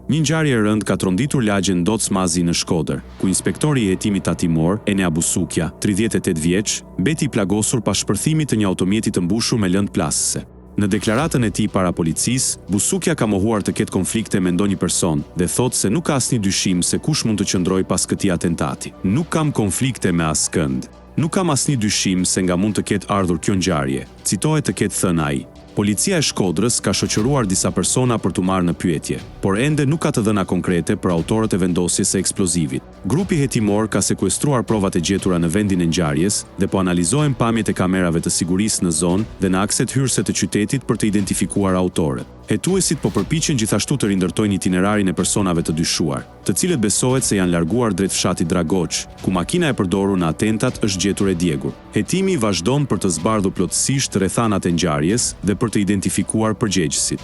Një ngjarje e rëndë ka tronditur lagjen Docmazi në Shkodër, ku inspektori i hetimit tatimor, Enea Busukja, 38 vjeç, mbeti i plagosur pas shpërthimit të një automjeti të mbushur me lëndë plasëse. Në deklaratën e tij para policisë, Busukja ka mohuar të ketë konflikte me ndonjë person dhe thotë se nuk ka asnjë dyshim se kush mund të qëndrojë pas këtij atentati. Nuk kam konflikte me askënd. Nuk kam asnjë dyshim se nga mund të ketë ardhur kjo ngjarje, citohet të ketë thënë ai. Policia e Shkodrës ka shoqëruar disa persona për t'u marrë në pyetje, por ende nuk ka të dhëna konkrete për autorët e vendosjes së eksplozivit. Grupi hetimor ka sekuestruar provat e gjetura në vendin e ngjarjes dhe po analizojnë pamjet e kamerave të sigurisë në zonë dhe në akset hyrëse të qytetit për të identifikuar autorët. Hetuesit po përpiqen gjithashtu të rindërtojnë itinerarin e personave të dyshuar, të cilët besohet se janë larguar drejt fshatit Dragoç, ku makina e përdorur në atentat është gjetur e djegur. Hetimi vazhdon për të zbardhur plotësisht rrethanat e ngjarjes dhe për të identifikuar përgjegjësit.